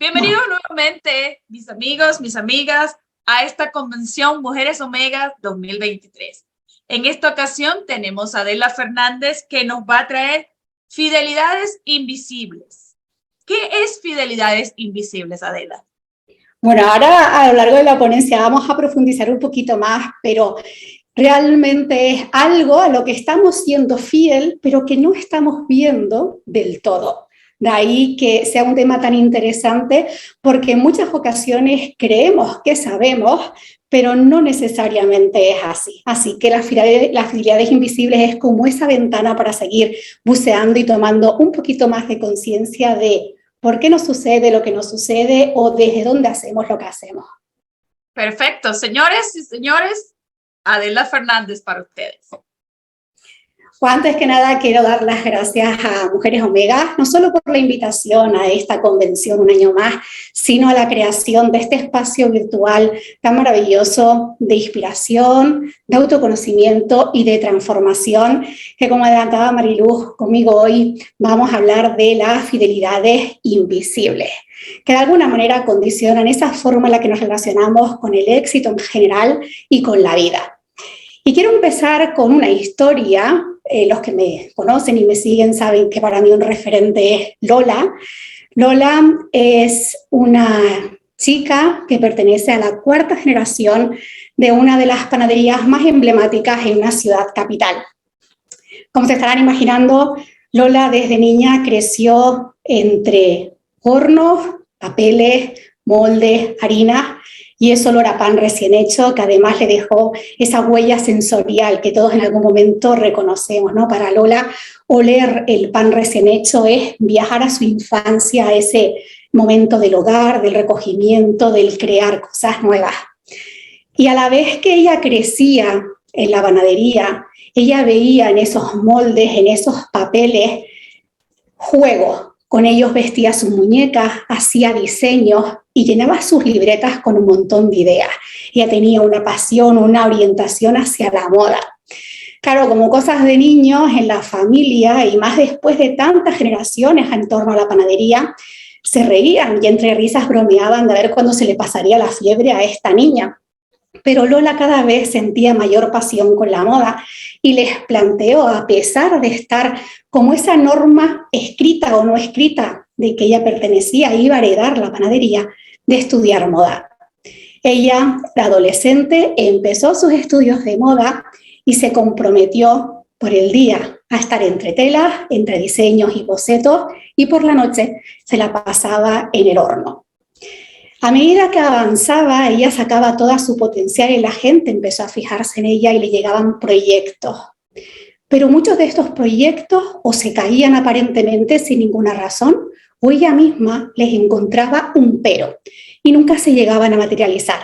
Bienvenidos nuevamente, mis amigos, mis amigas, a esta convención Mujeres Omega 2023. En esta ocasión tenemos a Adela Fernández que nos va a traer Fidelidades Invisibles. ¿Qué es Fidelidades Invisibles, Adela? Bueno, ahora a lo largo de la ponencia vamos a profundizar un poquito más, pero realmente es algo a lo que estamos siendo fiel, pero que no estamos viendo del todo. De ahí que sea un tema tan interesante, porque en muchas ocasiones creemos que sabemos, pero no necesariamente es así. Así que las fidelidades invisibles es como esa ventana para seguir buceando y tomando un poquito más de conciencia de por qué nos sucede lo que nos sucede o desde dónde hacemos lo que hacemos. Perfecto. Señores y señores, Adela Fernández para ustedes. Pues antes que nada quiero dar las gracias a Mujeres Omega, no solo por la invitación a esta convención un año más, sino a la creación de este espacio virtual tan maravilloso de inspiración, de autoconocimiento y de transformación, que como adelantaba Mariluz, conmigo hoy vamos a hablar de las fidelidades invisibles, que de alguna manera condicionan esa forma en la que nos relacionamos con el éxito en general y con la vida. Y quiero empezar con una historia. Los que me conocen y me siguen saben que para mí un referente es Lola. Lola es una chica que pertenece a la cuarta generación de una de las panaderías más emblemáticas en una ciudad capital. Como se estarán imaginando, Lola desde niña creció entre hornos, papeles, moldes, harina, y ese olor a pan recién hecho, que además le dejó esa huella sensorial que todos en algún momento reconocemos, ¿no? Para Lola, oler el pan recién hecho es viajar a su infancia, a ese momento del hogar, del recogimiento, del crear cosas nuevas. Y a la vez que ella crecía en la panadería, ella veía en esos moldes, en esos papeles, juegos. Con ellos vestía sus muñecas, hacía diseños y llenaba sus libretas con un montón de ideas. Ella tenía una pasión, una orientación hacia la moda. Claro, como cosas de niños en la familia y más después de tantas generaciones en torno a la panadería, se reían y entre risas bromeaban de ver cuándo se le pasaría la fiebre a esta niña. Pero Lola cada vez sentía mayor pasión con la moda y les planteó, a pesar de estar como esa norma escrita o no escrita de que ella pertenecía, iba a heredar la panadería, de estudiar moda. Ella, la adolescente, empezó sus estudios de moda y se comprometió por el día a estar entre telas, entre diseños y bocetos, y por la noche se la pasaba en el horno. A medida que avanzaba, ella sacaba todo su potencial y la gente empezó a fijarse en ella y le llegaban proyectos. Pero muchos de estos proyectos o se caían aparentemente sin ninguna razón o ella misma les encontraba un pero y nunca se llegaban a materializar.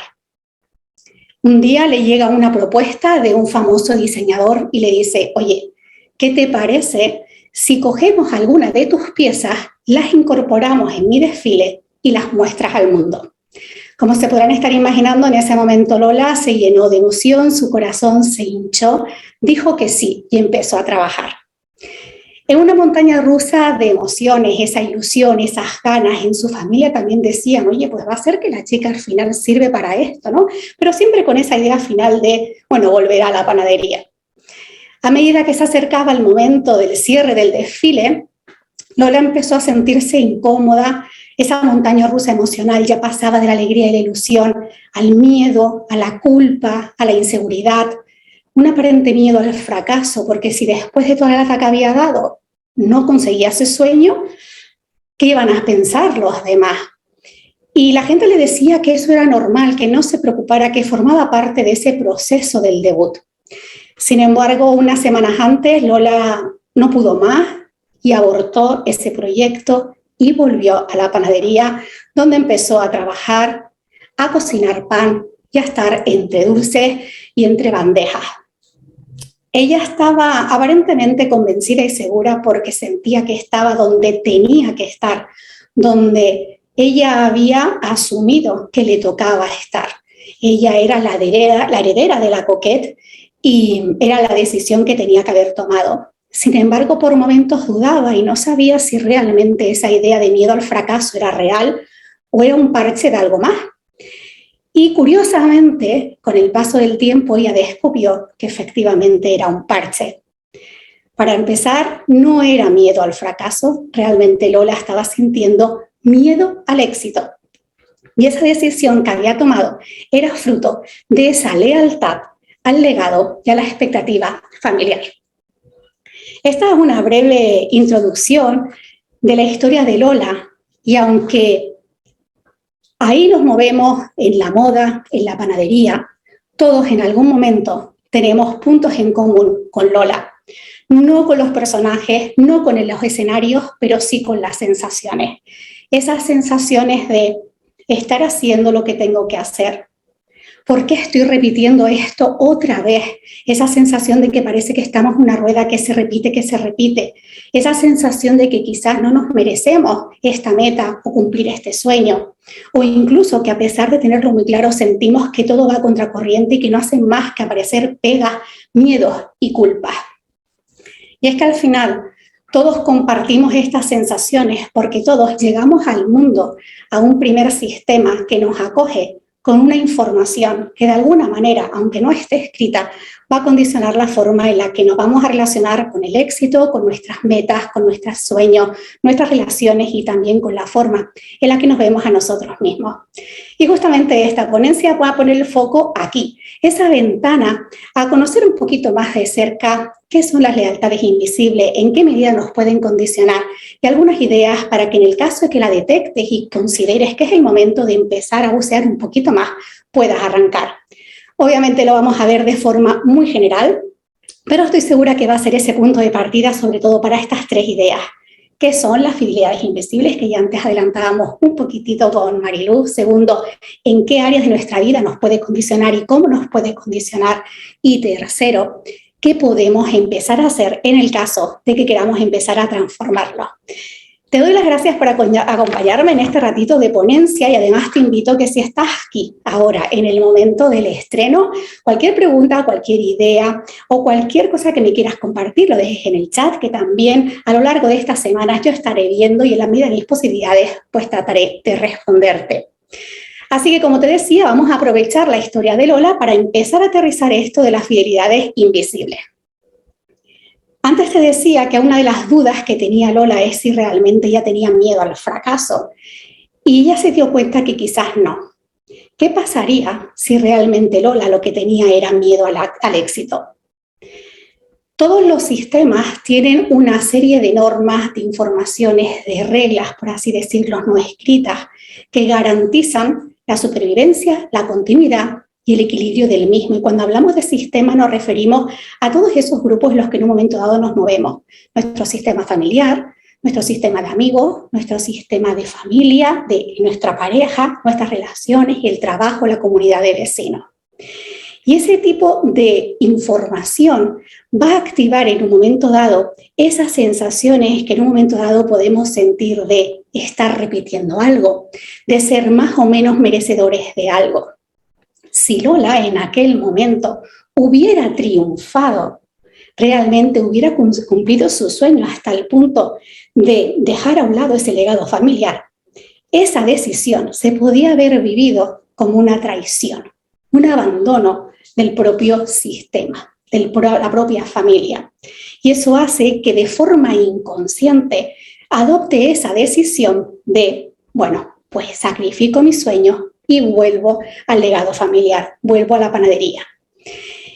Un día le llega una propuesta de un famoso diseñador y le dice: oye, ¿qué te parece si cogemos alguna de tus piezas, las incorporamos en mi desfile y las muestras al mundo? Como se podrán estar imaginando, en ese momento Lola se llenó de emoción, su corazón se hinchó, dijo que sí y empezó a trabajar. En una montaña rusa de emociones, esa ilusión, esas ganas, en su familia también decían: oye, pues va a ser que la chica al final sirve para esto, ¿no? Pero siempre con esa idea final de, bueno, volverá a la panadería. A medida que se acercaba el momento del cierre del desfile, Lola empezó a sentirse incómoda. Esa montaña rusa emocional ya pasaba de la alegría y la ilusión al miedo, a la culpa, a la inseguridad, un aparente miedo al fracaso, porque si después de toda la lata que había dado no conseguía ese sueño, ¿qué iban a pensar los demás? Y la gente le decía que eso era normal, que no se preocupara, que formaba parte de ese proceso del debut. Sin embargo, unas semanas antes, Lola no pudo más y abortó ese proyecto y volvió a la panadería, donde empezó a trabajar, a cocinar pan y a estar entre dulces y entre bandejas. Ella estaba aparentemente convencida y segura porque sentía que estaba donde tenía que estar, donde ella había asumido que le tocaba estar. Ella era la heredera de la Coquette y era la decisión que tenía que haber tomado. Sin embargo, por momentos dudaba y no sabía si realmente esa idea de miedo al fracaso era real o era un parche de algo más. Y curiosamente, con el paso del tiempo, ella descubrió que efectivamente era un parche. Para empezar, no era miedo al fracaso, realmente Lola estaba sintiendo miedo al éxito. Y esa decisión que había tomado era fruto de esa lealtad al legado y a la expectativa familiar. Esta es una breve introducción de la historia de Lola, y aunque ahí nos movemos en la moda, en la panadería, todos en algún momento tenemos puntos en común con Lola. No con los personajes, no con los escenarios, pero sí con las sensaciones. Esas sensaciones de estar haciendo lo que tengo que hacer. ¿Por qué estoy repitiendo esto otra vez? Esa sensación de que parece que estamos en una rueda que se repite, que se repite. Esa sensación de que quizás no nos merecemos esta meta o cumplir este sueño. O incluso que a pesar de tenerlo muy claro, sentimos que todo va a contracorriente y que no hacen más que aparecer pegas, miedos y culpas. Y es que al final todos compartimos estas sensaciones porque todos llegamos al mundo, a un primer sistema que nos acoge con una información que de alguna manera, aunque no esté escrita, va a condicionar la forma en la que nos vamos a relacionar con el éxito, con nuestras metas, con nuestros sueños, nuestras relaciones y también con la forma en la que nos vemos a nosotros mismos. Y justamente esta ponencia va a poner el foco aquí, esa ventana a conocer un poquito más de cerca qué son las lealtades invisibles, en qué medida nos pueden condicionar y algunas ideas para que en el caso de que la detectes y consideres que es el momento de empezar a bucear un poquito más, puedas arrancar. Obviamente lo vamos a ver de forma muy general, pero estoy segura que va a ser ese punto de partida sobre todo para estas tres ideas. ¿Qué son las fidelidades invisibles? Que ya antes adelantábamos un poquitito con Mariluz. Segundo, ¿en qué áreas de nuestra vida nos puede condicionar y cómo nos puede condicionar? Y tercero, ¿qué podemos empezar a hacer en el caso de que queramos empezar a transformarlo? Te doy las gracias por acompañarme en este ratito de ponencia y además te invito a que si estás aquí ahora en el momento del estreno, cualquier pregunta, cualquier idea o cualquier cosa que me quieras compartir, lo dejes en el chat, que también a lo largo de estas semanas yo estaré viendo y en la medida de mis posibilidades pues trataré de responderte. Así que como te decía, vamos a aprovechar la historia de Lola para empezar a aterrizar esto de las fidelidades invisibles. Antes te decía que una de las dudas que tenía Lola es si realmente ella tenía miedo al fracaso. Y ella se dio cuenta que quizás no. ¿Qué pasaría si realmente Lola lo que tenía era miedo al éxito? Todos los sistemas tienen una serie de normas, de informaciones, de reglas, por así decirlo, no escritas, que garantizan la supervivencia, la continuidad y el equilibrio del mismo. Y cuando hablamos de sistema nos referimos a todos esos grupos en los que en un momento dado nos movemos. Nuestro sistema familiar, nuestro sistema de amigos, nuestro sistema de familia, de nuestra pareja, nuestras relaciones y el trabajo, la comunidad de vecinos. Y ese tipo de información va a activar en un momento dado esas sensaciones que en un momento dado podemos sentir de estar repitiendo algo, de ser más o menos merecedores de algo. Si Lola en aquel momento hubiera triunfado, realmente hubiera cumplido su sueño hasta el punto de dejar a un lado ese legado familiar, esa decisión se podía haber vivido como una traición, un abandono del propio sistema, de la propia familia. Y eso hace que de forma inconsciente adopte esa decisión de, bueno, pues sacrifico mis sueños y vuelvo al legado familiar, vuelvo a la panadería.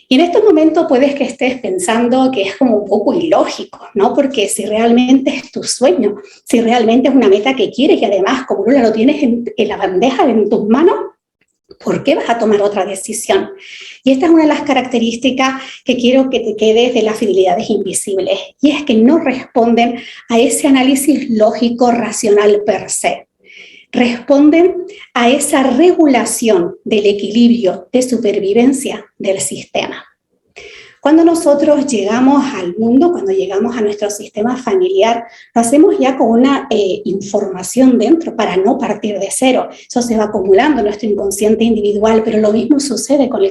Y en estos momentos puedes que estés pensando que es como un poco ilógico, ¿no? Porque si realmente es tu sueño, si realmente es una meta que quieres y además como no lo tienes en la bandeja, en tus manos, ¿por qué vas a tomar otra decisión? Y esta es una de las características que quiero que te quedes de las fidelidades invisibles, y es que no responden a ese análisis lógico, racional per se. Responden a esa regulación del equilibrio de supervivencia del sistema. Cuando nosotros llegamos al mundo, cuando llegamos a nuestro sistema familiar, lo hacemos ya con una información dentro para no partir de cero. Eso se va acumulando en nuestro inconsciente individual, pero lo mismo sucede con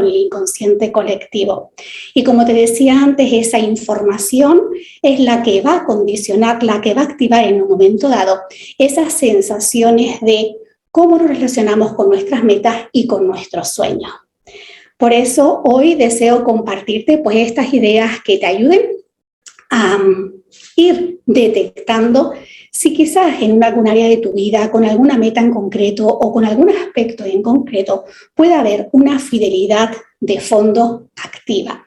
el inconsciente colectivo. Y como te decía antes, esa información es la que va a condicionar, la que va a activar en un momento dado esas sensaciones de cómo nos relacionamos con nuestras metas y con nuestros sueños. Por eso hoy deseo compartirte pues estas ideas que te ayuden a ir detectando si quizás en algún área de tu vida, con alguna meta en concreto o con algún aspecto en concreto, puede haber una fidelidad de fondo activa.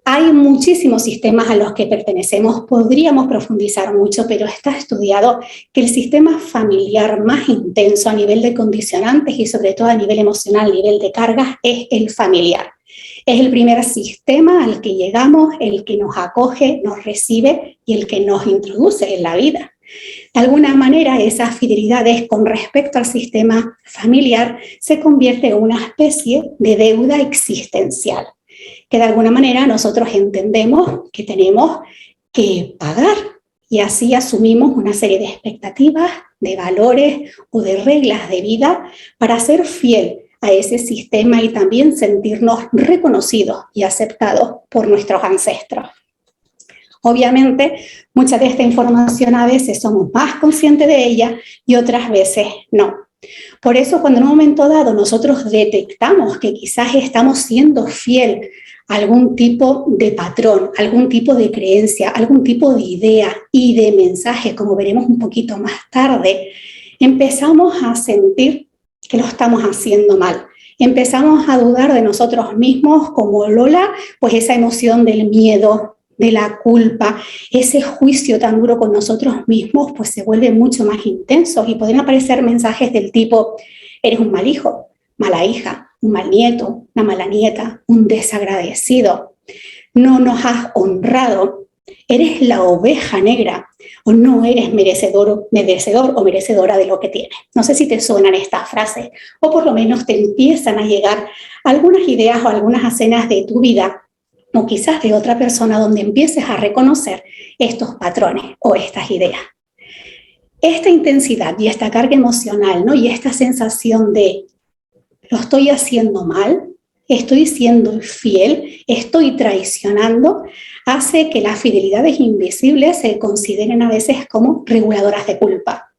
Hay muchísimos sistemas a los que pertenecemos, podríamos profundizar mucho, pero está estudiado que el sistema familiar más intenso a nivel de condicionantes y sobre todo a nivel emocional, a nivel de cargas, es el familiar. Es el primer sistema al que llegamos, el que nos acoge, nos recibe y el que nos introduce en la vida. De alguna manera, esas fidelidades con respecto al sistema familiar se convierte en una especie de deuda existencial, que de alguna manera nosotros entendemos que tenemos que pagar y así asumimos una serie de expectativas, de valores o de reglas de vida para ser fiel a ese sistema y también sentirnos reconocidos y aceptados por nuestros ancestros. Obviamente, mucha de esta información a veces somos más conscientes de ella y otras veces no. Por eso, cuando en un momento dado nosotros detectamos que quizás estamos siendo fiel a algún tipo de patrón, algún tipo de creencia, algún tipo de idea y de mensaje, como veremos un poquito más tarde, empezamos a sentir que lo estamos haciendo mal. Empezamos a dudar de nosotros mismos como Lola, pues esa emoción del miedo, de la culpa, ese juicio tan duro con nosotros mismos, pues se vuelve mucho más intenso y pueden aparecer mensajes del tipo: eres un mal hijo, mala hija, un mal nieto, una mala nieta, un desagradecido, no nos has honrado, eres la oveja negra o no eres merecedor o merecedora de lo que tienes. No sé si te suenan estas frases o por lo menos te empiezan a llegar algunas ideas o algunas escenas de tu vida o quizás de otra persona donde empieces a reconocer estos patrones o estas ideas. Esta intensidad y esta carga emocional, ¿no? Y esta sensación de lo estoy haciendo mal, estoy siendo infiel, estoy traicionando, hace que las fidelidades invisibles se consideren a veces como reguladoras de culpa.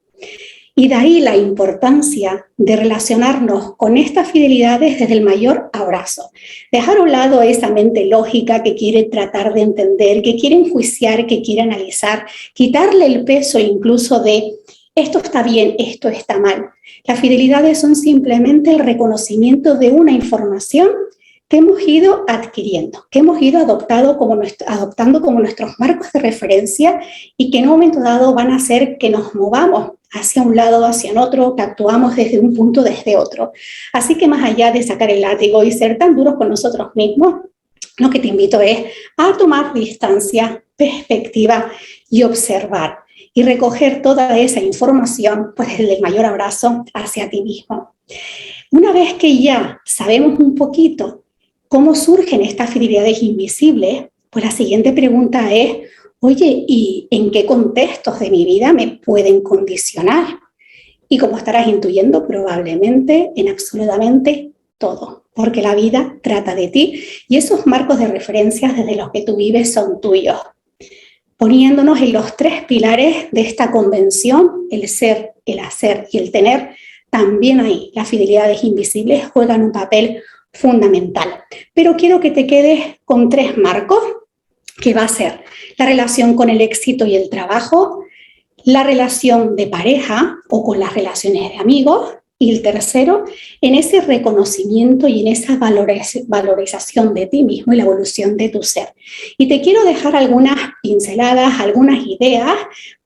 Y de ahí la importancia de relacionarnos con estas fidelidades desde el mayor abrazo. Dejar a un lado esa mente lógica que quiere tratar de entender, que quiere enjuiciar, que quiere analizar, quitarle el peso incluso de esto está bien, esto está mal. Las fidelidades son simplemente el reconocimiento de una información que hemos ido adquiriendo, que hemos ido adoptando como nuestros marcos de referencia y que en un momento dado van a hacer que nos movamos hacia un lado, hacia el otro, que actuamos desde un punto, desde otro. Así que más allá de sacar el látigo y ser tan duros con nosotros mismos, lo que te invito es a tomar distancia, perspectiva y observar y recoger toda esa información pues desde el mayor abrazo hacia ti mismo. Una vez que ya sabemos un poquito cómo surgen estas fidelidades invisibles, pues la siguiente pregunta es: oye, ¿y en qué contextos de mi vida me pueden condicionar? Y como estarás intuyendo, probablemente en absolutamente todo, porque la vida trata de ti y esos marcos de referencias desde los que tú vives son tuyos. Poniéndonos en los tres pilares de esta convención, el ser, el hacer y el tener, también ahí las fidelidades invisibles juegan un papel fundamental. Pero quiero que te quedes con tres marcos, que va a ser la relación con el éxito y el trabajo, la relación de pareja o con las relaciones de amigos, y el tercero, en ese reconocimiento y en esa valorización de ti mismo y la evolución de tu ser. Y te quiero dejar algunas pinceladas, algunas ideas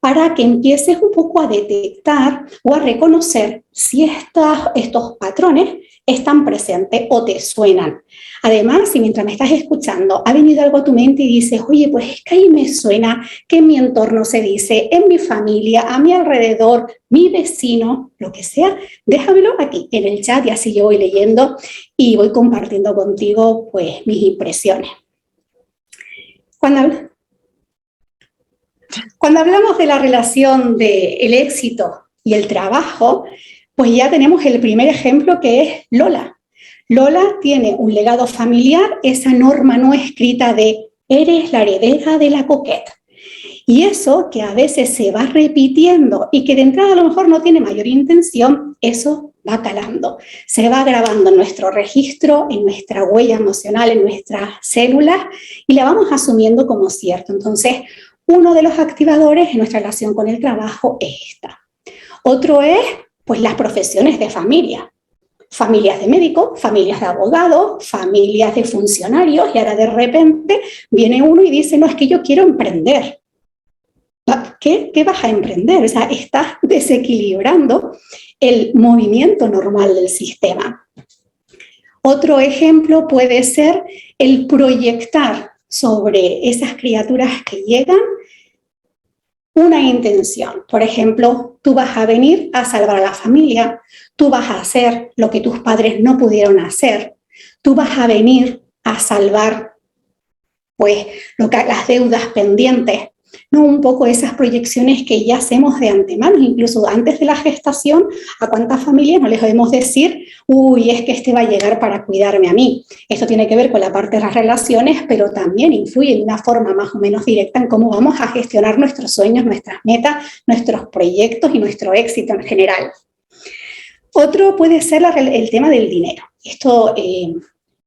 para que empieces un poco a detectar o a reconocer si estos patrones están presentes o te suenan. Además, si mientras me estás escuchando ha venido algo a tu mente y dices: oye, pues es que ahí me suena que en mi entorno se dice, en mi familia, a mi alrededor, mi vecino, lo que sea, déjamelo aquí en el chat y así yo voy leyendo y voy compartiendo contigo pues mis impresiones. Cuando hablamos de la relación del éxito y el trabajo, pues ya tenemos el primer ejemplo, que es Lola. Lola tiene un legado familiar, esa norma no escrita de eres la heredera de la coquette. Y eso que a veces se va repitiendo y que de entrada a lo mejor no tiene mayor intención, eso va calando, se va grabando en nuestro registro, en nuestra huella emocional, en nuestras células y la vamos asumiendo como cierto. Entonces, uno de los activadores en nuestra relación con el trabajo es esta. Otro es, pues, las profesiones de familia. Familias de médicos, familias de abogados, familias de funcionarios, y ahora de repente viene uno y dice, no, es que yo quiero emprender. ¿Qué vas a emprender? O sea, estás desequilibrando el movimiento normal del sistema. Otro ejemplo puede ser el proyectar sobre esas criaturas que llegan una intención. Por ejemplo, tú vas a venir a salvar a la familia, tú vas a hacer lo que tus padres no pudieron hacer, tú vas a venir a salvar pues las deudas pendientes, ¿no? Un poco esas proyecciones que ya hacemos de antemano, incluso antes de la gestación. ¿A cuántas familias no les podemos decir, uy, es que este va a llegar para cuidarme a mí? Esto tiene que ver con la parte de las relaciones, pero también influye de una forma más o menos directa en cómo vamos a gestionar nuestros sueños, nuestras metas, nuestros proyectos y nuestro éxito en general. Otro puede ser el tema del dinero. Esto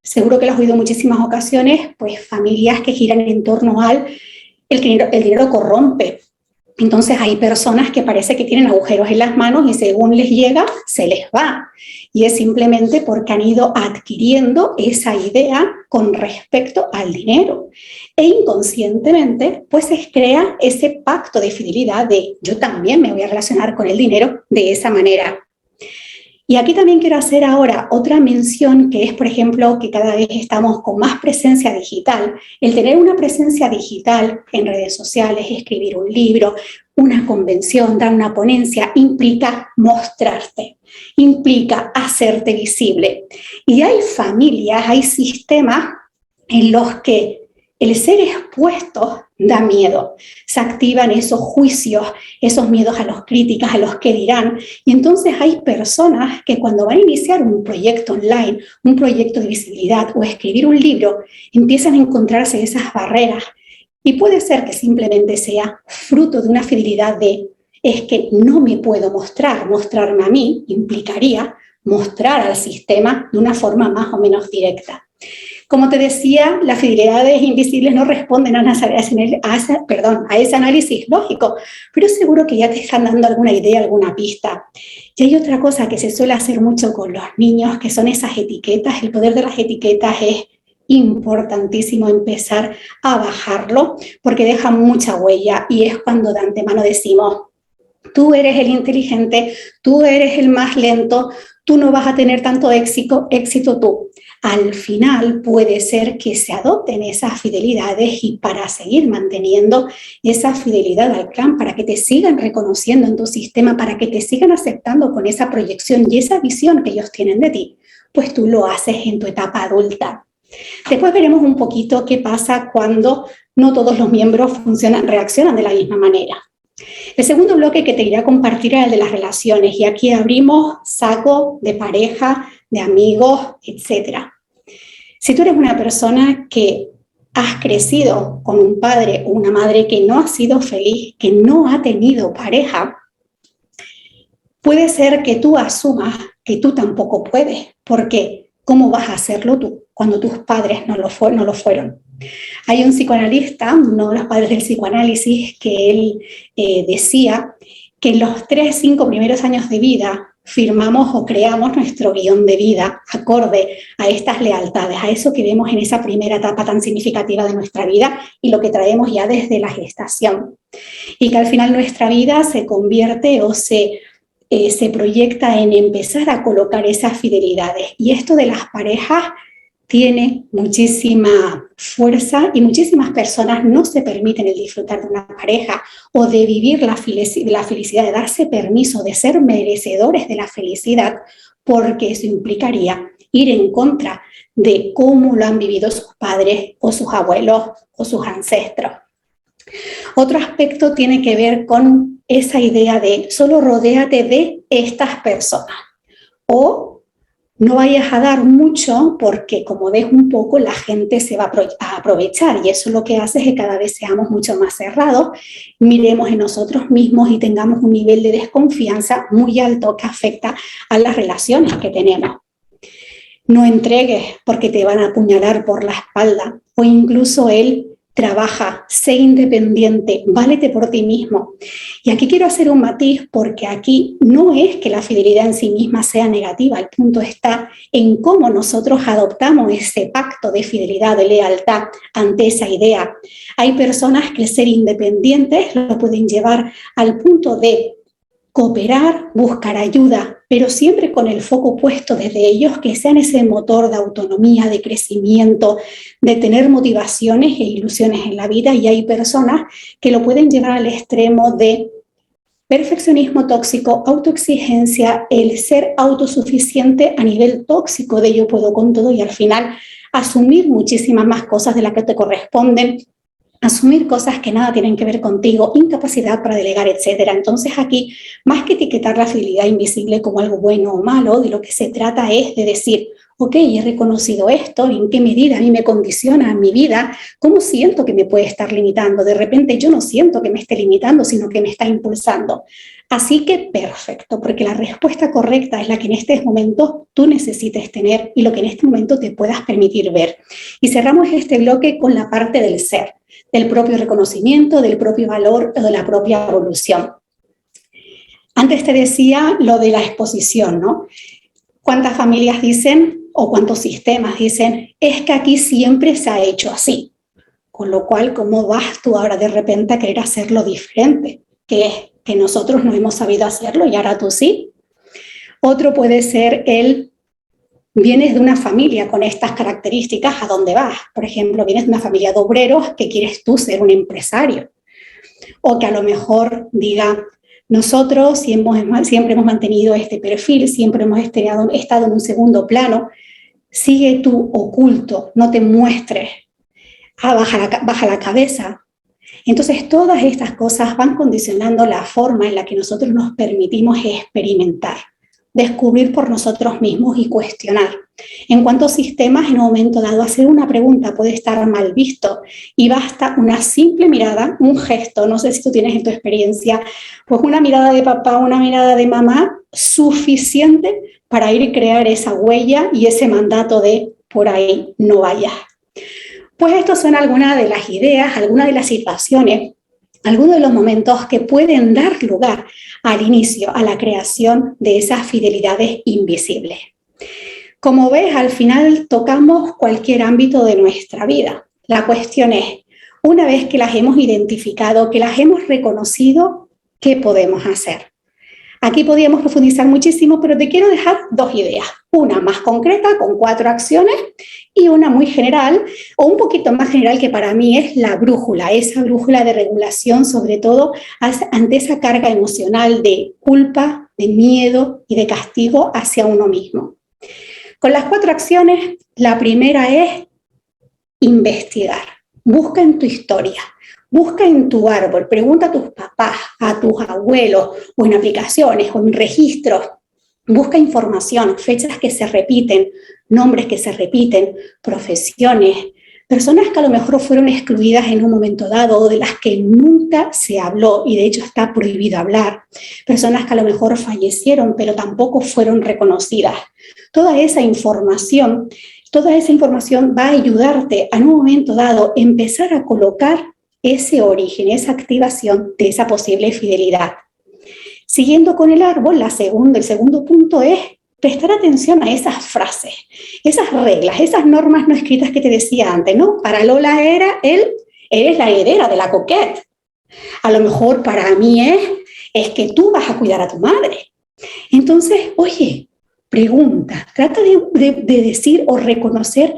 seguro que lo has oído en muchísimas ocasiones, pues familias que giran en torno al el dinero corrompe. Entonces hay personas que parece que tienen agujeros en las manos y según les llega, se les va. Y es simplemente porque han ido adquiriendo esa idea con respecto al dinero. E inconscientemente, pues se crea ese pacto de fidelidad de yo también me voy a relacionar con el dinero de esa manera. Y aquí también quiero hacer ahora otra mención, que es, por ejemplo, que cada vez estamos con más presencia digital. El tener una presencia digital en redes sociales, escribir un libro, una convención, dar una ponencia, implica mostrarte, implica hacerte visible. Y hay familias, hay sistemas en los que el ser expuesto da miedo. Se activan esos juicios, esos miedos a las críticas, a los que dirán. Y entonces hay personas que cuando van a iniciar un proyecto online, un proyecto de visibilidad o escribir un libro, empiezan a encontrarse esas barreras. Y puede ser que simplemente sea fruto de una fidelidad de, es que no me puedo mostrar. Mostrarme a mí implicaría mostrar al sistema de una forma más o menos directa. Como te decía, las fidelidades invisibles no responden a ese análisis lógico, pero seguro que ya te están dando alguna idea, alguna pista. Y hay otra cosa que se suele hacer mucho con los niños, que son esas etiquetas. El poder de las etiquetas es importantísimo empezar a bajarlo, porque dejan mucha huella y es cuando de antemano decimos, tú eres el inteligente, tú eres el más lento, tú no vas a tener tanto éxito tú. Al final puede ser que se adopten esas fidelidades y para seguir manteniendo esa fidelidad al clan, para que te sigan reconociendo en tu sistema, para que te sigan aceptando con esa proyección y esa visión que ellos tienen de ti, pues tú lo haces en tu etapa adulta. Después veremos un poquito qué pasa cuando no todos los miembros reaccionan de la misma manera. El segundo bloque que te quería compartir era el de las relaciones, y aquí abrimos saco de pareja, de amigos, etc. Si tú eres una persona que has crecido con un padre o una madre que no ha sido feliz, que no ha tenido pareja, puede ser que tú asumas que tú tampoco puedes, porque ¿cómo vas a hacerlo tú cuando tus padres no lo fueron? Hay un psicoanalista, uno de los padres del psicoanálisis, que él decía que en los 3-5 primeros años de vida firmamos o creamos nuestro guión de vida acorde a estas lealtades, a eso que vemos en esa primera etapa tan significativa de nuestra vida y lo que traemos ya desde la gestación. Y que al final nuestra vida se convierte o se proyecta en empezar a colocar esas fidelidades. Y esto de las parejas tiene muchísima fuerza y muchísimas personas no se permiten el disfrutar de una pareja o de vivir la felicidad, de darse permiso de ser merecedores de la felicidad, porque eso implicaría ir en contra de cómo lo han vivido sus padres o sus abuelos o sus ancestros. Otro aspecto tiene que ver con esa idea de solo rodéate de estas personas o no vayas a dar mucho porque como des un poco la gente se va a aprovechar y eso lo que hace es que cada vez seamos mucho más cerrados, miremos en nosotros mismos y tengamos un nivel de desconfianza muy alto que afecta a las relaciones que tenemos. No entregues porque te van a apuñalar por la espalda o incluso él trabaja, sé independiente, válete por ti mismo. Y aquí quiero hacer un matiz porque aquí no es que la fidelidad en sí misma sea negativa, el punto está en cómo nosotros adoptamos ese pacto de fidelidad, de lealtad ante esa idea. Hay personas que el ser independientes lo pueden llevar al punto de cooperar, buscar ayuda, pero siempre con el foco puesto desde ellos que sean ese motor de autonomía, de crecimiento, de tener motivaciones e ilusiones en la vida. Y hay personas que lo pueden llevar al extremo de perfeccionismo tóxico, autoexigencia, el ser autosuficiente a nivel tóxico de yo puedo con todo y al final asumir muchísimas más cosas de las que te corresponden, asumir cosas que nada tienen que ver contigo, incapacidad para delegar, etcétera. Entonces aquí, más que etiquetar la fidelidad invisible como algo bueno o malo, de lo que se trata es de decir, ok, he reconocido esto, ¿en qué medida a mí me condiciona en mi vida? ¿Cómo siento que me puede estar limitando? De repente yo no siento que me esté limitando, sino que me está impulsando. Así que perfecto, porque la respuesta correcta es la que en este momento tú necesites tener y lo que en este momento te puedas permitir ver. Y cerramos este bloque con la parte del ser, del propio reconocimiento, del propio valor o de la propia evolución. Antes te decía lo de la exposición, ¿no? ¿Cuántas familias dicen o cuántos sistemas dicen es que aquí siempre se ha hecho así? Con lo cual, ¿cómo vas tú ahora de repente a querer hacerlo diferente? Que es que nosotros no hemos sabido hacerlo y ahora tú sí. Otro puede ser vienes de una familia con estas características, ¿a dónde vas? Por ejemplo, vienes de una familia de obreros que quieres tú ser un empresario. O que a lo mejor diga, nosotros siempre hemos mantenido este perfil, siempre hemos estado en un segundo plano, sigue tú oculto, no te muestres, baja la cabeza. Entonces todas estas cosas van condicionando la forma en la que nosotros nos permitimos experimentar, descubrir por nosotros mismos y cuestionar. En cuantos sistemas, en un momento dado, hacer una pregunta puede estar mal visto y basta una simple mirada, un gesto, no sé si tú tienes en tu experiencia, pues una mirada de papá, una mirada de mamá, suficiente para ir a crear esa huella y ese mandato de por ahí no vayas. Pues estas son algunas de las ideas, algunas de las situaciones, algunos de los momentos que pueden dar lugar al inicio, a la creación de esas fidelidades invisibles. Como ves, al final tocamos cualquier ámbito de nuestra vida. La cuestión es, una vez que las hemos identificado, que las hemos reconocido, ¿qué podemos hacer? Aquí podríamos profundizar muchísimo, pero te quiero dejar dos ideas. Una más concreta, con 4 acciones, y una muy general, o un poquito más general, que para mí es la brújula, esa brújula de regulación, sobre todo ante esa carga emocional de culpa, de miedo y de castigo hacia uno mismo. Con las 4 acciones, la primera es investigar. Busca en tu historia. Busca en tu árbol, pregunta a tus papás, a tus abuelos, o en aplicaciones, o en registros. Busca información, fechas que se repiten, nombres que se repiten, profesiones, personas que a lo mejor fueron excluidas en un momento dado o de las que nunca se habló y de hecho está prohibido hablar. Personas que a lo mejor fallecieron pero tampoco fueron reconocidas. Toda esa información va a ayudarte a un momento dado empezar a colocar ese origen, esa activación de esa posible fidelidad. Siguiendo con el árbol, el segundo punto es prestar atención a esas frases, esas reglas, esas normas no escritas que te decía antes, ¿no? Para Lola eres la heredera de la coquette. A lo mejor para mí es que tú vas a cuidar a tu madre. Entonces, oye, pregunta, trata de decir o reconocer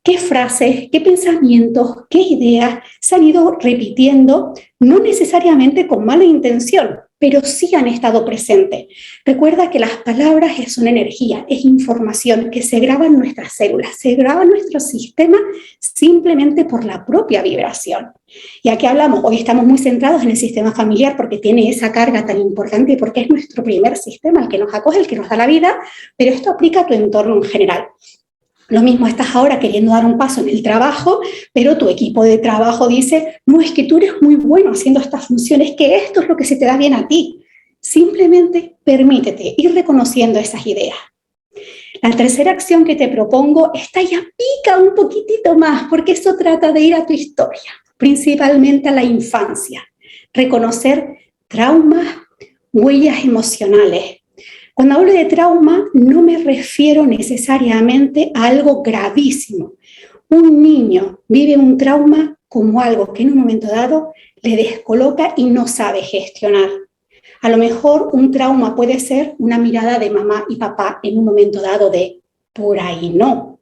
qué frases, qué pensamientos, qué ideas se han ido repitiendo, no necesariamente con mala intención, pero sí han estado presentes. Recuerda que las palabras son energía, es información que se graba en nuestras células, se graba en nuestro sistema simplemente por la propia vibración. Y aquí hablamos, hoy estamos muy centrados en el sistema familiar porque tiene esa carga tan importante y porque es nuestro primer sistema, el que nos acoge, el que nos da la vida, pero esto aplica a tu entorno en general. Lo mismo, estás ahora queriendo dar un paso en el trabajo, pero tu equipo de trabajo dice, no, es que tú eres muy bueno haciendo estas funciones, que esto es lo que se te da bien a ti. Simplemente permítete ir reconociendo esas ideas. La tercera acción que te propongo, esta ya pica un poquitito más, porque eso trata de ir a tu historia, principalmente a la infancia. Reconocer traumas, huellas emocionales. Cuando hablo de trauma, no me refiero necesariamente a algo gravísimo. Un niño vive un trauma como algo que en un momento dado le descoloca y no sabe gestionar. A lo mejor un trauma puede ser una mirada de mamá y papá en un momento dado de por ahí no.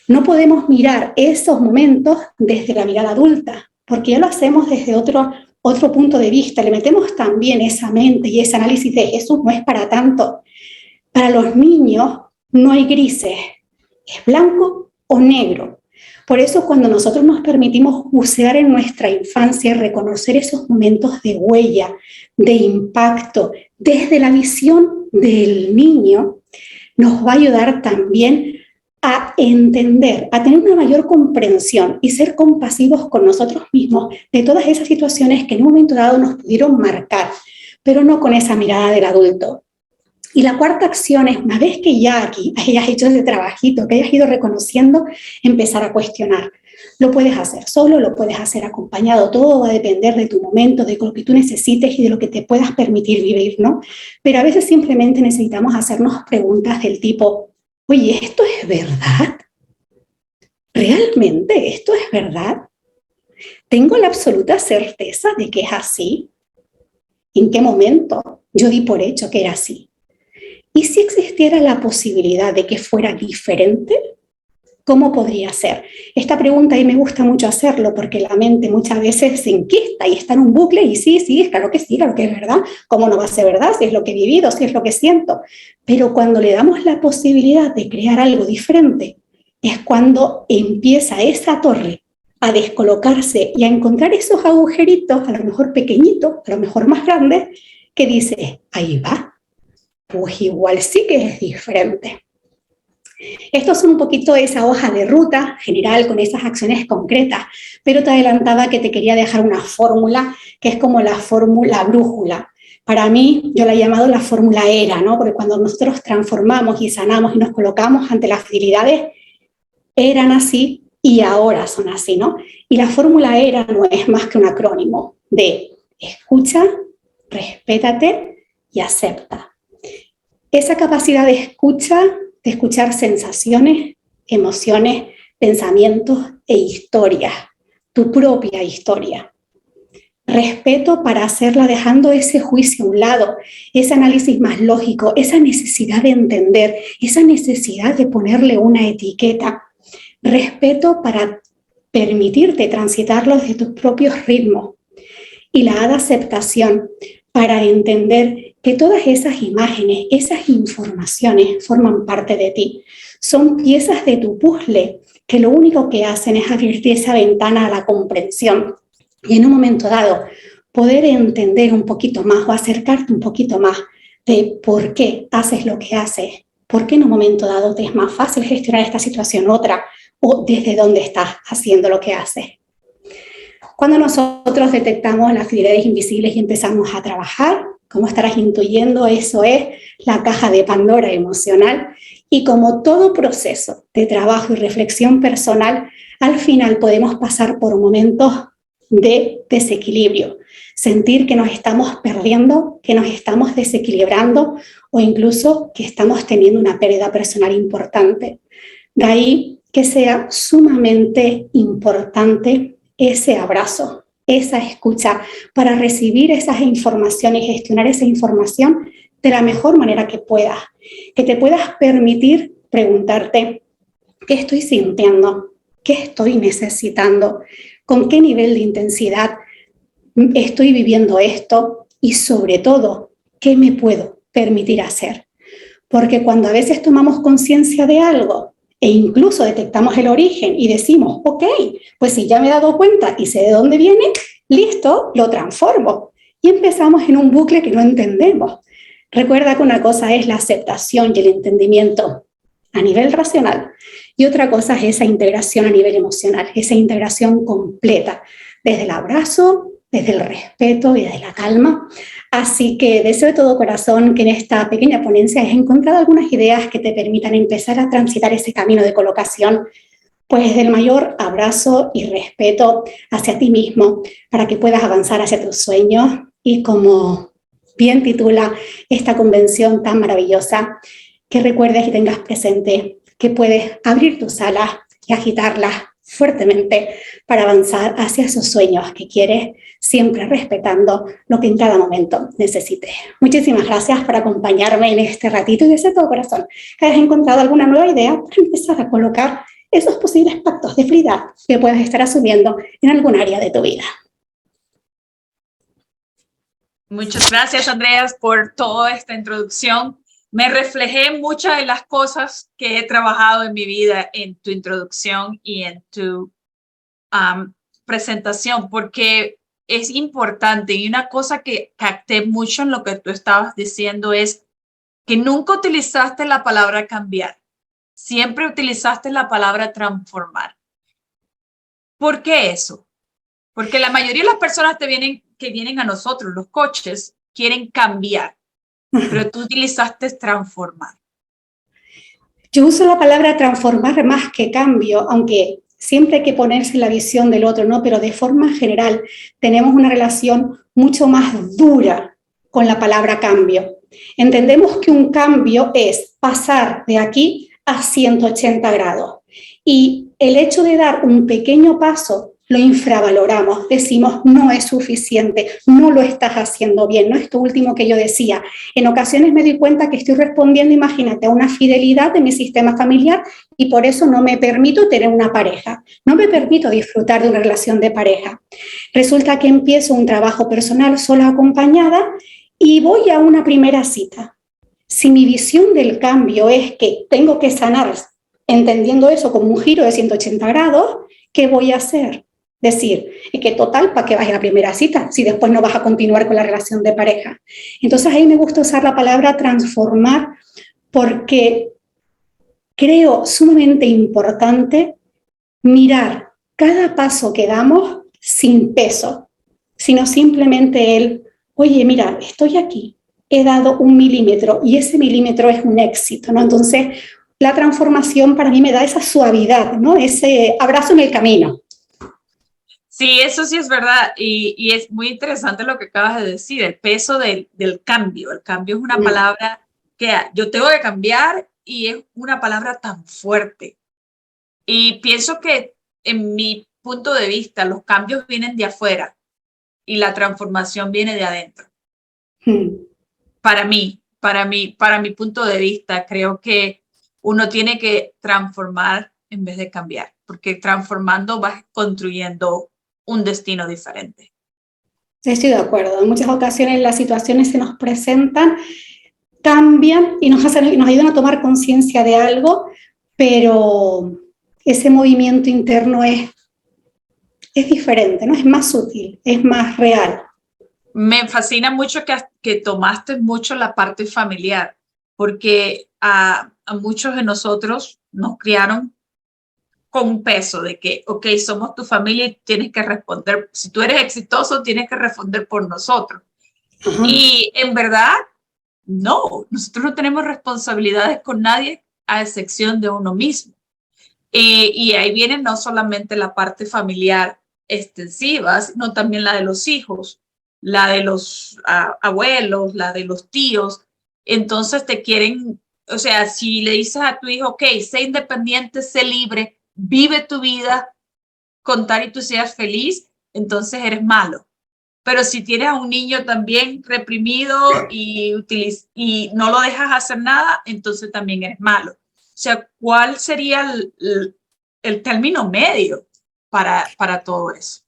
No podemos mirar esos momentos desde la mirada adulta, porque ya lo hacemos desde otro punto de vista. Le metemos también esa mente y ese análisis de Jesús no es para tanto. Para los niños no hay grises, es blanco o negro. Por eso cuando nosotros nos permitimos bucear en nuestra infancia y reconocer esos momentos de huella, de impacto, desde la visión del niño, nos va a ayudar también a entender, a tener una mayor comprensión y ser compasivos con nosotros mismos de todas esas situaciones que en un momento dado nos pudieron marcar, pero no con esa mirada del adulto. Y la cuarta acción es, una vez que ya aquí hayas hecho ese trabajito, que hayas ido reconociendo, empezar a cuestionar. Lo puedes hacer solo, lo puedes hacer acompañado, todo va a depender de tu momento, de lo que tú necesites y de lo que te puedas permitir vivir, ¿no? Pero a veces simplemente necesitamos hacernos preguntas del tipo, oye, ¿esto es verdad? ¿Realmente esto es verdad? ¿Tengo la absoluta certeza de que es así? ¿En qué momento yo di por hecho que era así? ¿Y si existiera la posibilidad de que fuera diferente? ¿Cómo podría ser? Esta pregunta a mí me gusta mucho hacerlo porque la mente muchas veces se inquieta y está en un bucle y sí, claro que es verdad. ¿Cómo no va a ser verdad? Si es lo que he vivido, si es lo que siento. Pero cuando le damos la posibilidad de crear algo diferente, es cuando empieza esa torre a descolocarse y a encontrar esos agujeritos, a lo mejor pequeñitos, a lo mejor más grandes, que dice, ahí va. Pues igual sí que es diferente. Estos son un poquito esa hoja de ruta general con esas acciones concretas, pero te adelantaba que te quería dejar una fórmula que es como la fórmula brújula. Para mí, yo la he llamado la fórmula ERA, ¿no? Porque cuando nosotros transformamos y sanamos y nos colocamos ante las fragilidades, eran así y ahora son así, ¿no? Y la fórmula ERA no es más que un acrónimo de escucha, respétate y acepta. Esa capacidad de escuchar sensaciones, emociones, pensamientos e historias, tu propia historia. Respeto para hacerla dejando ese juicio a un lado, ese análisis más lógico, esa necesidad de entender, esa necesidad de ponerle una etiqueta. Respeto para permitirte transitarlo desde tus propios ritmos. Y la aceptación para entender que todas esas imágenes, esas informaciones forman parte de ti. Son piezas de tu puzzle que lo único que hacen es abrirte esa ventana a la comprensión. Y en un momento dado, poder entender un poquito más o acercarte un poquito más de por qué haces lo que haces, por qué en un momento dado te es más fácil gestionar esta situación u otra, o desde dónde estás haciendo lo que haces. Cuando nosotros detectamos las fidelidades invisibles y empezamos a trabajar, como estarás intuyendo, eso es la caja de Pandora emocional. Y como todo proceso de trabajo y reflexión personal, al final podemos pasar por momentos de desequilibrio, sentir que nos estamos perdiendo, que nos estamos desequilibrando o incluso que estamos teniendo una pérdida personal importante. De ahí que sea sumamente importante ese abrazo, esa escucha, para recibir esas informaciones y gestionar esa información de la mejor manera que puedas. Que te puedas permitir preguntarte, ¿qué estoy sintiendo? ¿Qué estoy necesitando? ¿Con qué nivel de intensidad estoy viviendo esto? y sobre todo, ¿qué me puedo permitir hacer? Porque cuando a veces tomamos conciencia de algo e incluso detectamos el origen y decimos, ok, pues si ya me he dado cuenta y sé de dónde viene, listo, lo transformo. Y empezamos en un bucle que no entendemos. Recuerda que una cosa es la aceptación y el entendimiento a nivel racional y otra cosa es esa integración a nivel emocional, esa integración completa, desde el abrazo, desde el respeto y desde la calma. Así que deseo de todo corazón que en esta pequeña ponencia hayas encontrado algunas ideas que te permitan empezar a transitar ese camino de colocación, pues desde el mayor abrazo y respeto hacia ti mismo, para que puedas avanzar hacia tus sueños y como bien titula esta convención tan maravillosa, que recuerdes y tengas presente que puedes abrir tus alas y agitarlas fuertemente para avanzar hacia esos sueños que quieres, siempre respetando lo que en cada momento necesites. Muchísimas gracias por acompañarme en este ratito y desde todo corazón que hayas encontrado alguna nueva idea para empezar a colocar esos posibles pactos de felicidad que puedas estar asumiendo en algún área de tu vida. Muchas gracias, Andreas, por toda esta introducción. Me reflejé muchas de las cosas que he trabajado en mi vida en tu introducción y en tu presentación, porque es importante. Y una cosa que capté mucho en lo que tú estabas diciendo es que nunca utilizaste la palabra cambiar. Siempre utilizaste la palabra transformar. ¿Por qué eso? Porque la mayoría de las personas que vienen a nosotros, los coaches, quieren cambiar, pero tú utilizaste transformar. Yo uso la palabra transformar más que cambio, aunque siempre hay que ponerse en la visión del otro, ¿no? Pero de forma general tenemos una relación mucho más dura con la palabra cambio. Entendemos que un cambio es pasar de aquí a 180 grados. Y el hecho de dar un pequeño paso lo infravaloramos, decimos no es suficiente, no lo estás haciendo bien, no es lo último que yo decía. En ocasiones me doy cuenta que estoy respondiendo, imagínate, a una fidelidad de mi sistema familiar y por eso no me permito tener una pareja, no me permito disfrutar de una relación de pareja. Resulta que empiezo un trabajo personal sola acompañada y voy a una primera cita. Si mi visión del cambio es que tengo que sanar, entendiendo eso como un giro de 180 grados, ¿qué voy a hacer? Decir, es que total, ¿para qué vas a la primera cita si después no vas a continuar con la relación de pareja? Entonces ahí me gusta usar la palabra transformar porque creo sumamente importante mirar cada paso que damos sin peso, sino simplemente el, oye, mira, estoy aquí, he dado 1 milímetro y ese milímetro es un éxito, ¿no? Entonces la transformación para mí me da esa suavidad, ¿no? Ese abrazo en el camino. Sí, eso sí es verdad y es muy interesante lo que acabas de decir, el peso del cambio. El cambio es una palabra que yo tengo que cambiar y es una palabra tan fuerte. Y pienso que en mi punto de vista los cambios vienen de afuera y la transformación viene de adentro. Para mi punto de vista, creo que uno tiene que transformar en vez de cambiar, porque transformando vas construyendo un destino diferente. Estoy de acuerdo. En muchas ocasiones las situaciones se nos presentan, cambian y nos ayudan a tomar conciencia de algo, pero ese movimiento interno es diferente, ¿no? Es más sutil, es más real. Me fascina mucho que tomaste mucho la parte familiar, porque a muchos de nosotros nos criaron con un peso de que, ok, somos tu familia y tienes que responder. Si tú eres exitoso, tienes que responder por nosotros. Ajá. Y en verdad, no, nosotros no tenemos responsabilidades con nadie a excepción de uno mismo. Y ahí viene no solamente la parte familiar extensiva, sino también la de los hijos, la de los abuelos, la de los tíos. Entonces te quieren, o sea, si le dices a tu hijo, ok, sé independiente, sé libre, vive tu vida, contar y tú seas feliz, entonces eres malo. Pero si tienes a un niño también reprimido y no lo dejas hacer nada, entonces también eres malo. O sea, ¿cuál sería el término medio para todo eso?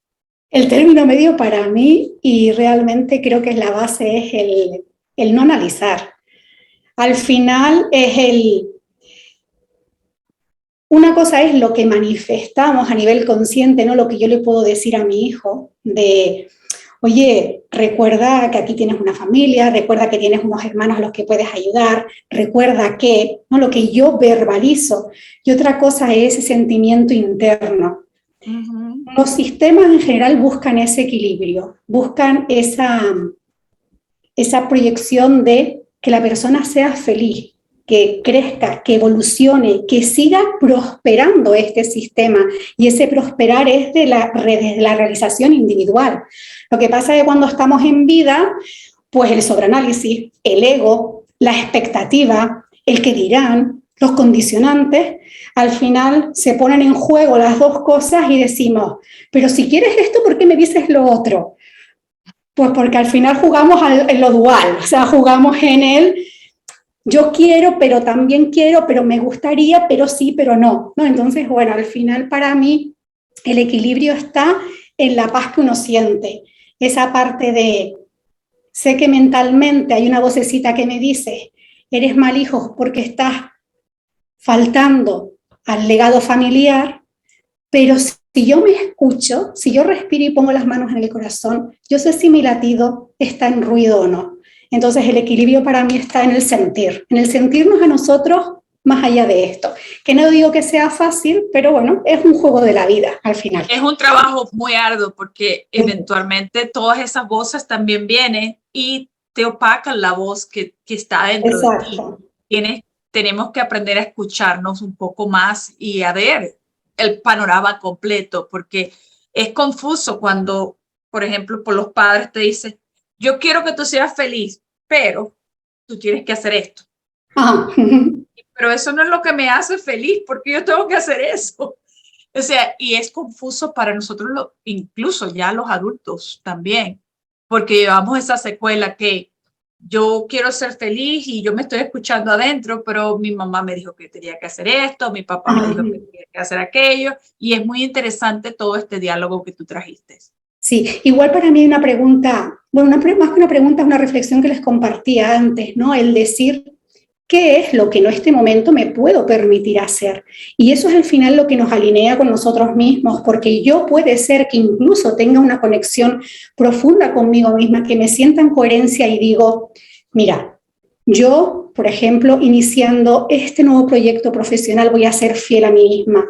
El término medio para mí, y realmente creo que la base es el no analizar. Al final es una cosa es lo que manifestamos a nivel consciente, ¿no? Lo que yo le puedo decir a mi hijo de, oye, recuerda que aquí tienes una familia, recuerda que tienes unos hermanos a los que puedes ayudar, recuerda que, ¿no? Lo que yo verbalizo. Y otra cosa es ese sentimiento interno. Ujú. Los sistemas en general buscan ese equilibrio, buscan esa proyección de que la persona sea feliz, que crezca, que evolucione, que siga prosperando este sistema. Y ese prosperar es desde la realización individual. Lo que pasa es que cuando estamos en vida, pues el sobreanálisis, el ego, la expectativa, el que dirán, los condicionantes, al final se ponen en juego las dos cosas y decimos, pero si quieres esto, ¿por qué me dices lo otro? Pues porque al final jugamos en lo dual, o sea, jugamos en el yo quiero, pero también quiero, pero me gustaría, pero sí, pero no, ¿no? Entonces, bueno, al final para mí el equilibrio está en la paz que uno siente, esa parte de, sé que mentalmente hay una vocecita que me dice, eres mal hijo porque estás faltando al legado familiar, pero si yo me escucho, si yo respiro y pongo las manos en el corazón, yo sé si mi latido está en ruido o no. Entonces el equilibrio para mí está en el sentirnos a nosotros más allá de esto. Que no digo que sea fácil, pero bueno, es un juego de la vida al final. Es un trabajo muy arduo porque eventualmente todas esas voces también vienen y te opacan la voz que está dentro de ti. Exacto. Tenemos que aprender a escucharnos un poco más y a ver el panorama completo, porque es confuso cuando, por ejemplo, por los padres te dicen, yo quiero que tú seas feliz, pero tú tienes que hacer esto. Ajá. Pero eso no es lo que me hace feliz, porque yo tengo que hacer eso. O sea, y es confuso para nosotros, incluso ya los adultos también, porque llevamos esa secuela que yo quiero ser feliz y yo me estoy escuchando adentro, pero mi mamá me dijo que tenía que hacer esto, mi papá me Ajá. dijo que tenía que hacer aquello, y es muy interesante todo este diálogo que tú trajiste. Sí, igual para mí hay una pregunta, bueno, más que una pregunta, es una reflexión que les compartía antes, ¿no? El decir, ¿qué es lo que en este momento me puedo permitir hacer? Y eso es al final lo que nos alinea con nosotros mismos, porque yo puede ser que incluso tenga una conexión profunda conmigo misma, que me sienta en coherencia y digo, mira, yo, por ejemplo, iniciando este nuevo proyecto profesional, voy a ser fiel a mí misma.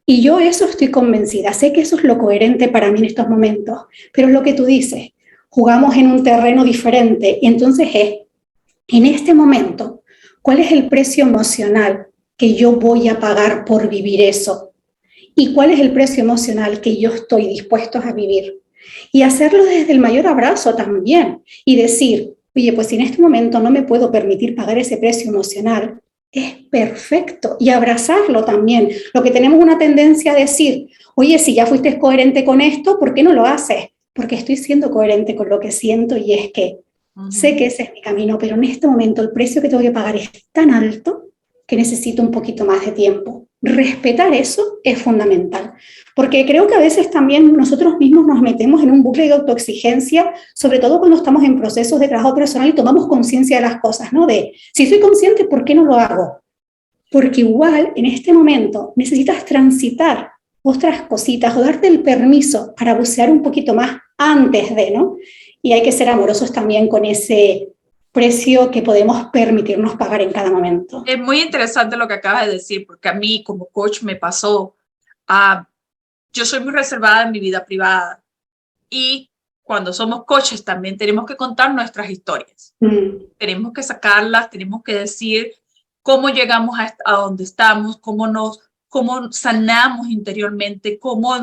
Y yo eso estoy convencida, sé que eso es lo coherente para mí en estos momentos, pero es lo que tú dices, jugamos en un terreno diferente y entonces es, en este momento, ¿cuál es el precio emocional que yo voy a pagar por vivir eso? ¿Y cuál es el precio emocional que yo estoy dispuesto a vivir? Y hacerlo desde el mayor abrazo también y decir, oye, pues si en este momento no me puedo permitir pagar ese precio emocional, es perfecto. Y abrazarlo también. Lo que tenemos una tendencia a decir, oye, si ya fuiste coherente con esto, ¿por qué no lo haces? Porque estoy siendo coherente con lo que siento y es que sé que ese es mi camino, pero en este momento el precio que tengo que pagar es tan alto que necesito un poquito más de tiempo. Respetar eso es fundamental, porque creo que a veces también nosotros mismos nos metemos en un bucle de autoexigencia, sobre todo cuando estamos en procesos de trabajo personal y tomamos conciencia de las cosas, ¿no? De, si soy consciente, ¿por qué no lo hago? Porque igual en este momento necesitas transitar otras cositas o darte el permiso para bucear un poquito más antes de, ¿no? Y hay que ser amorosos también con ese precio que podemos permitirnos pagar en cada momento. Es muy interesante lo que acabas de decir, porque a mí como coach me pasó, uh, yo soy muy reservada en mi vida privada y cuando somos coaches también tenemos que contar nuestras historias. Tenemos que sacarlas, tenemos que decir cómo llegamos a donde estamos, cómo sanamos interiormente, cómo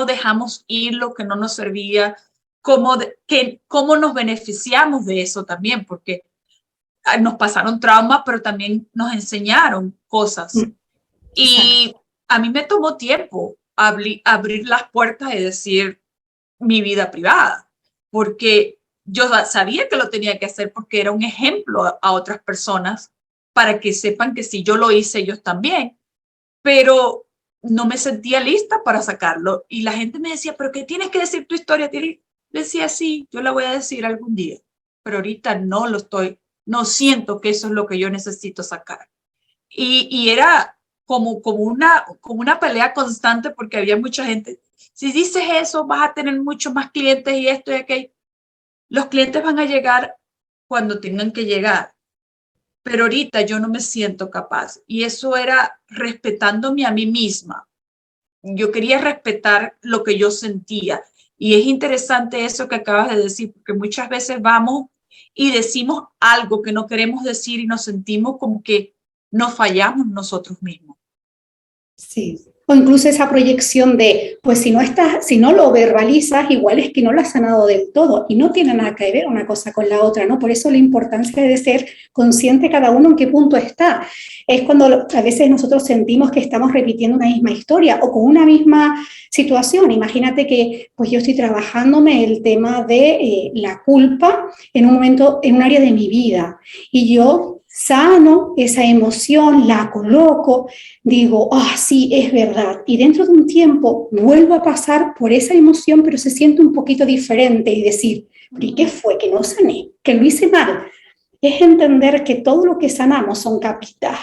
dejamos ir lo que no nos servía, cómo nos beneficiamos de eso también, porque nos pasaron traumas, pero también nos enseñaron cosas. Y a mí me tomó tiempo abrir las puertas y decir mi vida privada, porque yo sabía que lo tenía que hacer porque era un ejemplo a otras personas para que sepan que si yo lo hice, ellos también. Pero no me sentía lista para sacarlo. Y la gente me decía, ¿pero qué tienes que decir tu historia? Decía, sí, yo la voy a decir algún día, pero ahorita no lo estoy, no siento que eso es lo que yo necesito sacar. Y era como una pelea constante porque había mucha gente. Si dices eso, vas a tener muchos más clientes y esto y aquello. Los clientes van a llegar cuando tengan que llegar, pero ahorita yo no me siento capaz. Y eso era respetándome a mí misma. Yo quería respetar lo que yo sentía. Y es interesante eso que acabas de decir, porque muchas veces vamos y decimos algo que no queremos decir y nos sentimos como que nos fallamos nosotros mismos. Sí. O incluso esa proyección de, pues si no lo verbalizas, igual es que no lo has sanado del todo y no tiene nada que ver una cosa con la otra, ¿no? Por eso la importancia de ser consciente cada uno en qué punto está. Es cuando a veces nosotros sentimos que estamos repitiendo una misma historia o con una misma situación. Imagínate que pues yo estoy trabajándome el tema de la culpa en un momento, en un área de mi vida y yo sano esa emoción, la coloco, digo, sí, es verdad. Y dentro de un tiempo vuelvo a pasar por esa emoción, pero se siente un poquito diferente y decir, ¿y qué fue? Que no sané, que lo hice mal. Es entender que todo lo que sanamos son capitas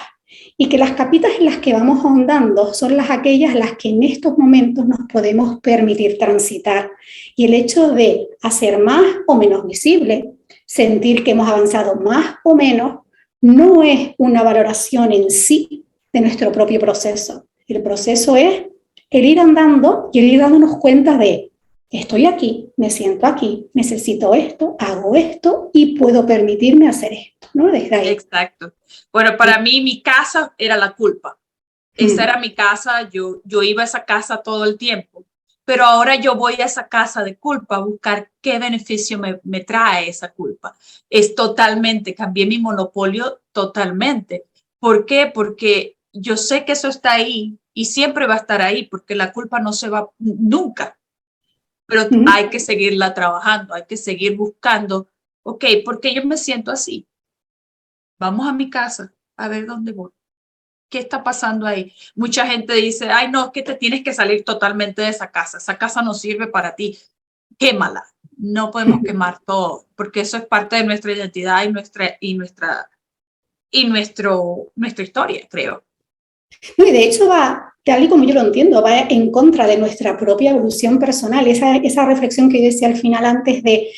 y que las capitas en las que vamos ahondando son aquellas las que en estos momentos nos podemos permitir transitar. Y el hecho de hacer más o menos visible, sentir que hemos avanzado más o menos, no es una valoración en sí de nuestro propio proceso. El proceso es el ir andando y el ir dándonos cuenta de estoy aquí, me siento aquí, necesito esto, hago esto y puedo permitirme hacer esto, ¿no? Desde ahí. Exacto. Bueno, para mí mi casa era la culpa. Esa era mi casa, yo iba a esa casa todo el tiempo, pero ahora yo voy a esa casa de culpa a buscar qué beneficio me trae esa culpa. Es totalmente, cambié mi monopolio totalmente. ¿Por qué? Porque yo sé que eso está ahí y siempre va a estar ahí porque la culpa no se va nunca, pero hay que seguirla trabajando, hay que seguir buscando, ok, ¿por qué yo me siento así? Vamos a mi casa a ver dónde voy. ¿Qué está pasando ahí? Mucha gente dice, ay, no, es que te tienes que salir totalmente de esa casa no sirve para ti, quémala. No podemos quemar todo, porque eso es parte de nuestra identidad nuestra historia, creo. No, y de hecho va, tal y como yo lo entiendo, va en contra de nuestra propia evolución personal. Esa reflexión que yo decía al final antes de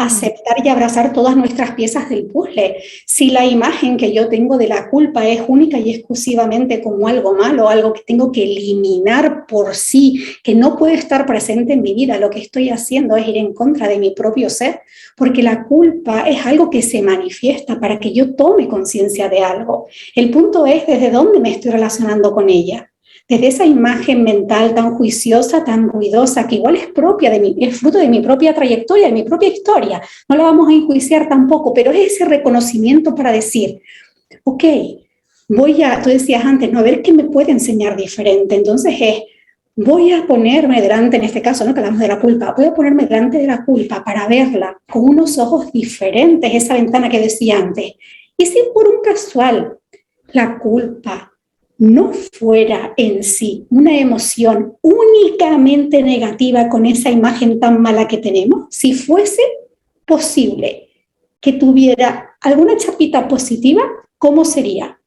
aceptar y abrazar todas nuestras piezas del puzzle. Si la imagen que yo tengo de la culpa es única y exclusivamente como algo malo, algo que tengo que eliminar por sí, que no puede estar presente en mi vida, lo que estoy haciendo es ir en contra de mi propio ser, porque la culpa es algo que se manifiesta para que yo tome conciencia de algo. El punto es desde dónde me estoy relacionando con ella. Desde esa imagen mental tan juiciosa, tan ruidosa, que igual es propia de mí, es fruto de mi propia trayectoria, de mi propia historia. No la vamos a enjuiciar tampoco, pero es ese reconocimiento para decir, ok, tú decías antes, no, a ver qué me puede enseñar diferente. Entonces voy a ponerme delante, en este caso, ¿no? Que hablamos de la culpa, voy a ponerme delante de la culpa para verla con unos ojos diferentes, esa ventana que decía antes. Y si por un casual la culpa no fuera en sí una emoción únicamente negativa con esa imagen tan mala que tenemos, si fuese posible que tuviera alguna chapita positiva, ¿cómo sería?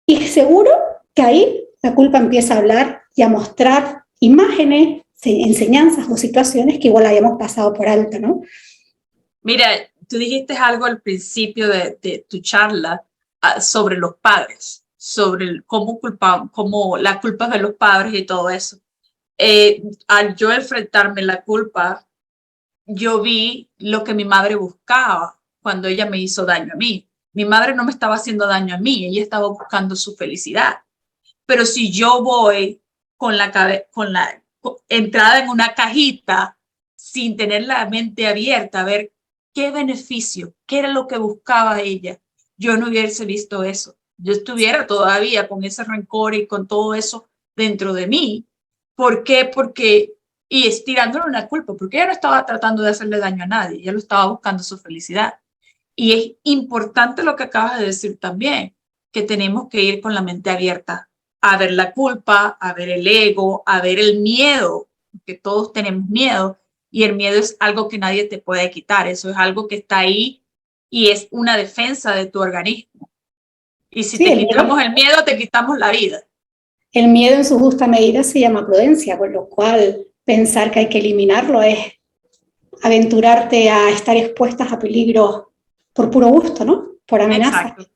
Y seguro que ahí la culpa empieza a hablar y a mostrar imágenes, enseñanzas o situaciones que igual habíamos pasado por alto, ¿no? Mira, tú dijiste algo al principio de tu charla sobre los padres, sobre cómo la culpa de los padres y todo eso. Al yo enfrentarme la culpa, yo vi lo que mi madre buscaba cuando ella me hizo daño a mí. Mi madre no me estaba haciendo daño a mí, ella estaba buscando su felicidad. Pero si yo voy con la entrada en una cajita sin tener la mente abierta a ver qué beneficio, qué era lo que buscaba ella, yo no hubiese visto eso. Yo estuviera todavía con ese rencor y con todo eso dentro de mí. ¿Por qué? Y estirándole una culpa, porque ella no estaba tratando de hacerle daño a nadie, ella lo estaba buscando su felicidad. Y es importante lo que acabas de decir también, que tenemos que ir con la mente abierta a ver la culpa, a ver el ego, a ver el miedo, porque todos tenemos miedo y el miedo es algo que nadie te puede quitar, eso es algo que está ahí y es una defensa de tu organismo. Y si Sí, te quitamos el miedo, te quitamos la vida. el miedo en su justa medida se llama prudencia, con lo cual pensar que hay que eliminarlo es aventurarte a estar expuestas a peligros por puro gusto, ¿no? Por amenaza. Exacto, Sí.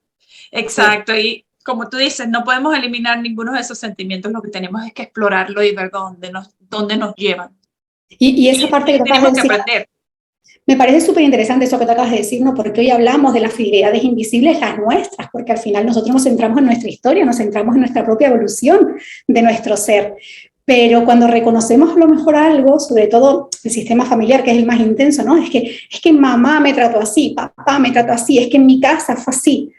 exacto. Y como tú dices, no podemos eliminar ninguno de esos sentimientos, lo que tenemos es que explorarlo y ver dónde nos llevan. Y esa parte que Y te acabas de tenemos que decir, aprender. me parece súper interesante eso que te acabas de decir, ¿no? Porque hoy hablamos de las fidelidades invisibles, las nuestras, porque al final nosotros nos centramos en nuestra historia, nos centramos en nuestra propia evolución de nuestro ser. Pero cuando reconocemos a lo mejor algo, sobre todo el sistema familiar, que es el más intenso, ¿no? Es que mamá me trató así, papá me trató así, es que en mi casa fue así.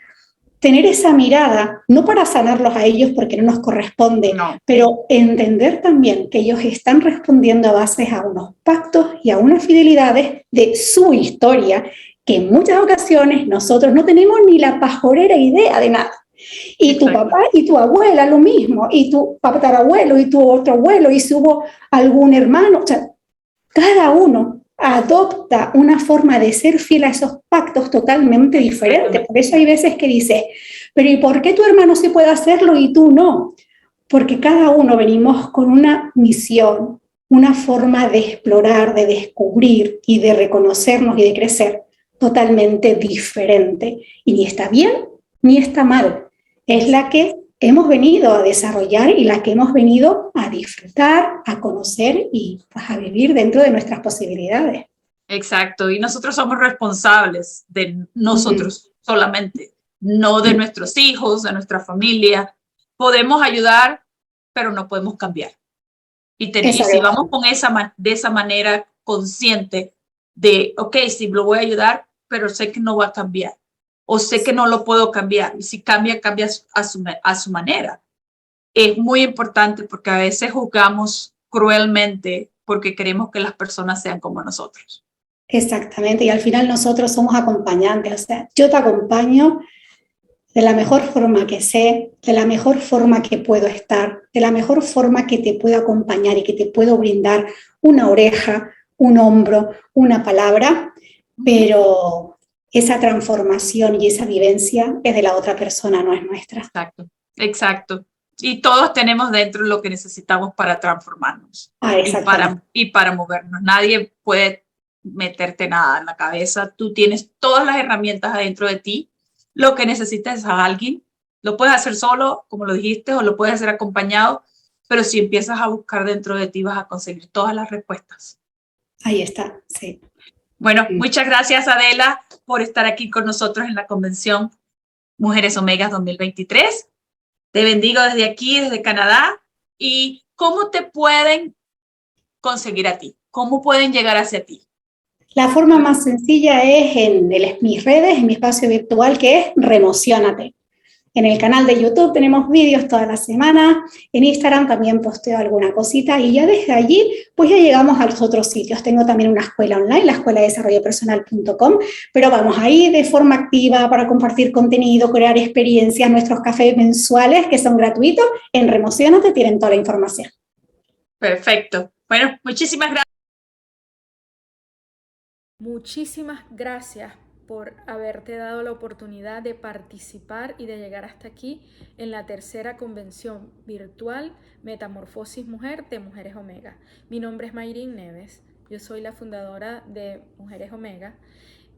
Tener esa mirada, no para sanarlos a ellos porque no nos corresponde, No, pero entender también que ellos están respondiendo a bases a unos pactos y a unas fidelidades de su historia, que en muchas ocasiones nosotros no tenemos ni la pajorera idea de nada. Y tu exacto. papá y tu abuela lo mismo, y tu tatarabuelo y tu otro abuelo, y si hubo algún hermano, o sea, cada uno adopta una forma de ser fiel a esos pactos totalmente diferente. Por eso hay veces que dices, pero ¿y por qué tu hermano sí puede hacerlo y tú no? Porque cada uno venimos con una misión, una forma de explorar, de descubrir y de reconocernos y de crecer totalmente diferente. Y ni está bien ni está mal. Es la que hemos venido a desarrollar y la que hemos venido a disfrutar, a conocer y pues, a vivir dentro de nuestras posibilidades. Exacto. Y nosotros somos responsables de nosotros solamente, no de nuestros hijos, de nuestra familia. Podemos ayudar, pero no podemos cambiar. Y si vamos con de esa manera consciente de, ok, sí, lo voy a ayudar, pero sé que no va a cambiar. O sé que no lo puedo cambiar. Y si cambia, cambia a su manera. Es muy importante porque a veces juzgamos cruelmente porque queremos que las personas sean como nosotros. Exactamente, y al final nosotros somos acompañantes, o sea, yo te acompaño de la mejor forma que sé, de la mejor forma que puedo estar, de la mejor forma que te puedo acompañar y que te puedo brindar una oreja, un hombro, una palabra, pero esa transformación y esa vivencia es de la otra persona, no es nuestra. Exacto, exacto. Y todos tenemos dentro lo que necesitamos para transformarnos Exactamente. y para movernos. Nadie puede meterte nada en la cabeza. Tú tienes todas las herramientas adentro de ti. Lo que necesitas es a alguien. Lo puedes hacer solo, como lo dijiste, o lo puedes hacer acompañado, pero si empiezas a buscar dentro de ti vas a conseguir todas las respuestas. Ahí está, sí. Bueno, muchas gracias Adela por estar aquí con nosotros en la convención Mujeres Omegas 2023. Te bendigo desde aquí, desde Canadá. ¿Y cómo te pueden conseguir a ti? ¿Cómo pueden llegar hacia ti? La forma más sencilla es en mis redes, en mi espacio virtual, que es Remocionate. En el canal de YouTube tenemos vídeos toda la semana, en Instagram también posteo alguna cosita y ya desde allí pues ya llegamos a los otros sitios. Tengo también una escuela online, la escuela de desarrollopersonal.com, pero vamos ahí de forma activa para compartir contenido, crear experiencias, nuestros cafés mensuales que son gratuitos. En Remocionate tienen toda la información. Perfecto. Bueno, muchísimas gracias. Muchísimas gracias por haberte dado la oportunidad de participar y de llegar hasta aquí en la tercera convención virtual Metamorfosis Mujer de Mujeres Omega. Mi nombre es Mayrin Neves, yo soy la fundadora de Mujeres Omega,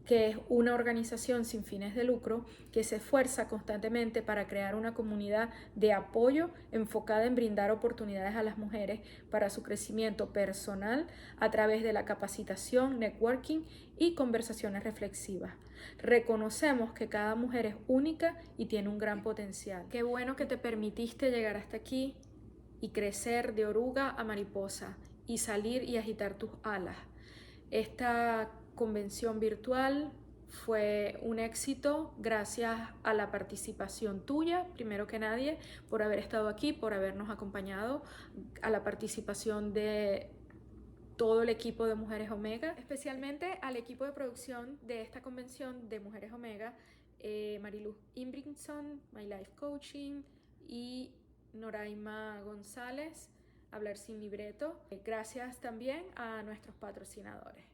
que es una organización sin fines de lucro que se esfuerza constantemente para crear una comunidad de apoyo enfocada en brindar oportunidades a las mujeres para su crecimiento personal a través de la capacitación, networking y conversaciones reflexivas. Reconocemos que cada mujer es única y tiene un gran potencial. Qué bueno que te permitiste llegar hasta aquí y crecer de oruga a mariposa y salir y agitar tus alas. Esta convención virtual fue un éxito gracias a la participación tuya, primero que nadie, por haber estado aquí, por habernos acompañado, a la participación de todo el equipo de Mujeres Omega, especialmente al equipo de producción de esta convención de Mujeres Omega, Mariluz Imbrinson, My Life Coaching y Noraima González, Hablar sin libreto. Gracias también a nuestros patrocinadores.